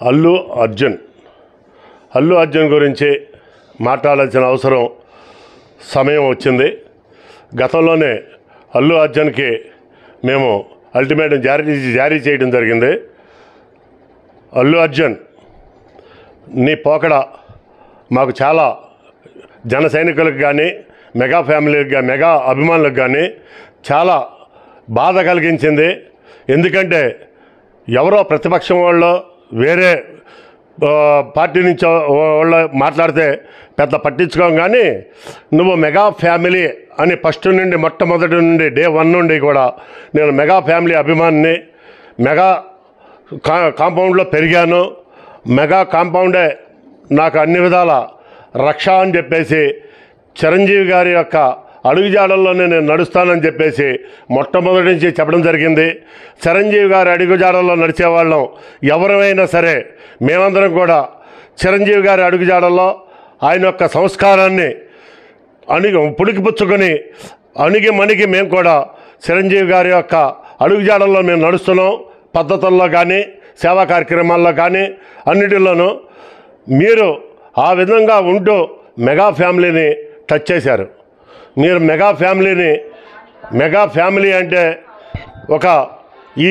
అల్లు అర్జున్ గురించి మాట్లాడాల్సిన అవసరం సమయం వచ్చింది. గతంలోనే అల్లు అర్జున్కి మేము అల్టిమేటం జారీ చేయడం జరిగింది. అల్లు అర్జున్ నీ పోకడ మాకు చాలా జన సైనికులకు కానీ మెగా ఫ్యామిలీకి మెగా అభిమానులకు కానీ చాలా బాధ కలిగించింది. ఎందుకంటే ఎవరో ప్రతిపక్షం వాళ్ళు వేరే పార్టీ నుంచి వాళ్ళు మాట్లాడితే పెద్ద పట్టించుకోం, కానీ నువ్వు మెగా ఫ్యామిలీ అని ఫస్ట్ నుండి మొట్టమొదటి నుండి డే 1 నుండి కూడా నేను మెగా ఫ్యామిలీ అభిమానిని, మెగా కాంపౌండ్లో పెరిగాను, మెగా కాంపౌండే నాకు అన్ని విధాల రక్ష అని చెప్పేసి చిరంజీవి గారి యొక్క అడుగుజాడల్లోనే నేను నడుస్తానని చెప్పేసి మొట్టమొదటి నుంచి చెప్పడం జరిగింది. చిరంజీవి గారి అడుగుజాడల్లో నడిచేవాళ్ళం ఎవరైనా సరే మేమందరం కూడా చిరంజీవి గారి అడుగుజాడల్లో ఆయన యొక్క సంస్కారాన్ని పుడికిపుచ్చుకొని మణిగి మేము కూడా చిరంజీవి గారి యొక్క అడుగుజాడల్లో మేము నడుస్తున్నాం. పద్ధతుల్లో కానీ సేవా కార్యక్రమాల్లో కానీ అన్నిటిలోనూ మీరు ఆ విధంగా ఉంటూ మెగా ఫ్యామిలీని టచ్ చేశారు. మీరు మెగా ఫ్యామిలీ అంటే ఒక ఈ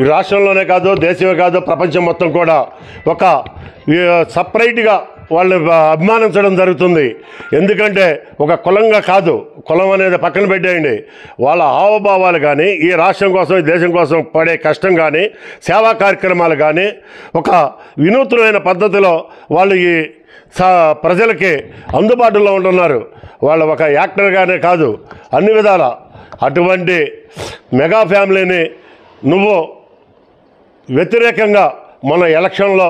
రాష్ట్రంలోనే కాదు, దేశమే కాదు, ప్రపంచం మొత్తం కూడా ఒక సపరేట్గా వాళ్ళని అభిమానించడం జరుగుతుంది. ఎందుకంటే ఒక కులంగా కాదు, కులం అనేది పక్కన పెట్టేయండి, వాళ్ళ హావభావాలు కానీ ఈ రాష్ట్రం కోసం ఈ దేశం కోసం పడే కష్టం కానీ సేవా కార్యక్రమాలు కానీ ఒక వినూత్నమైన పద్ధతిలో వాళ్ళు ఈ ప్రజలకి అందుబాటులో ఉంటున్నారు. వాళ్ళు ఒక యాక్టర్గానే కాదు, అన్ని విధాల అటువంటి మెగా ఫ్యామిలీని నువ్వు వ్యతిరేకంగా మన ఎలక్షన్లో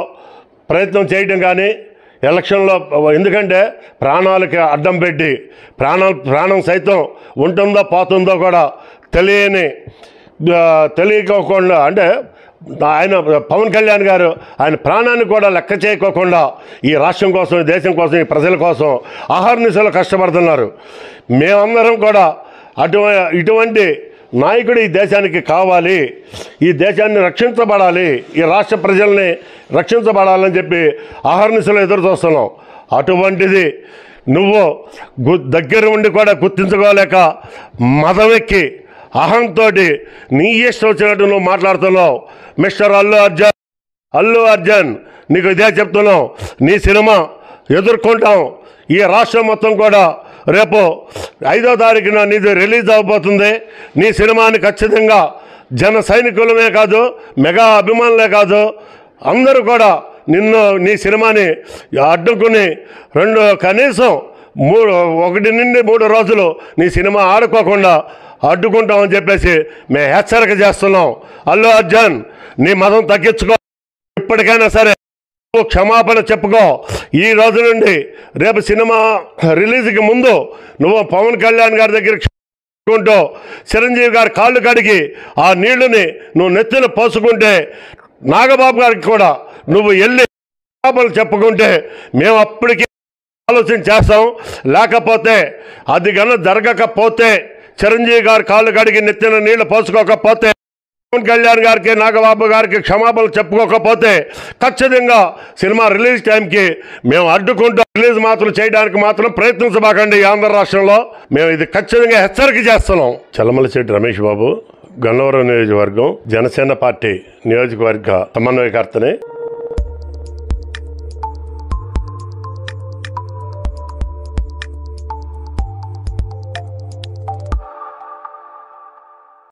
ప్రయత్నం చేయడం కానీ ఎలక్షన్లో, ఎందుకంటే ప్రాణాలకి అడ్డం పెట్టి ప్రాణం సైతం ఉంటుందో పోతుందో కూడా తెలియకోకుండా, అంటే ఆయన పవన్ కళ్యాణ్ గారు ఆయన ప్రాణాన్ని కూడా లెక్క చేయకోకుండా ఈ రాష్ట్రం కోసం, ఈ దేశం కోసం, ఈ ప్రజల కోసం అహర్నిశలు కష్టపడుతున్నారు. మేమందరం కూడా ఇటువంటి నాయకుడు ఈ దేశానికి కావాలి, ఈ దేశాన్ని రక్షించబడాలి, ఈ రాష్ట్ర ప్రజల్ని రక్షించబడాలని చెప్పి అహర్నిశలు ఎదురు చూస్తున్నాం. అటువంటిది నువ్వు దగ్గర ఉండి కూడా గుర్తించుకోలేక మదవెక్కి అహంతో నీ ఇష్టం వచ్చినట్టు నువ్వు మాట్లాడుతున్నావు. మిస్టర్ అల్లు అర్జున్ నీకు ఇదే చెప్తున్నావు, నీ సినిమా ఎదుర్కొంటాం. ఈ రాష్ట్రం మొత్తం కూడా రేపు 5వ తారీఖున నీది రిలీజ్ అవబోతుంది. నీ సినిమాని ఖచ్చితంగా జన సైనికులమే కాదు, మెగా అభిమానులే కాదు, అందరూ కూడా నీ సినిమాని అడ్డుకుని కనీసం 1 నుండి 3 రోజులు నీ సినిమా ఆడుకోకుండా అడ్డుకుంటామని చెప్పేసి మేము హెచ్చరిక చేస్తున్నాం. అల్లు అర్జున్ నీ మతం తగ్గించుకో, ఇప్పటికైనా సరే క్షమాపణ చెప్పుకో. ఈ రోజు నుండి రేపు సినిమా రిలీజ్కి ముందు నువ్వు పవన్ కళ్యాణ్ గారి దగ్గర చిరంజీవి గారి కాళ్ళు కడిగి ఆ నీళ్లుని నువ్వు నెత్తిన పోసుకుంటే, నాగబాబు గారికి కూడా నువ్వు వెళ్ళి క్షమాపణలు చెప్పుకుంటే మేము అప్పటికి ఆలోచన చేస్తాం. లేకపోతే అది కన్నా జరగకపోతే, చిరంజీవి గారి కాళ్ళు కడిగి నెత్తిన నీళ్లు పోసుకోకపోతే, పవన్ కళ్యాణ్ గారికి నాగబాబు గారికి క్షమాపణలు చెప్పుకోకపోతే ఖచ్చితంగా సినిమా రిలీజ్ టైంకి మేము అడ్డుకుంటూ రిలీజ్ మాత్రం చేయడానికి మాత్రం ప్రయత్నించబాకండి. ఆంధ్ర రాష్ట్రంలో మేము ఇది ఖచ్చితంగా హెచ్చరిక చేస్తున్నాం. చల్లమలశెట్టి రమేష్ బాబు, గన్నవరం నియోజకవర్గం జనసేన పార్టీ నియోజకవర్గ సమన్వయకర్తని.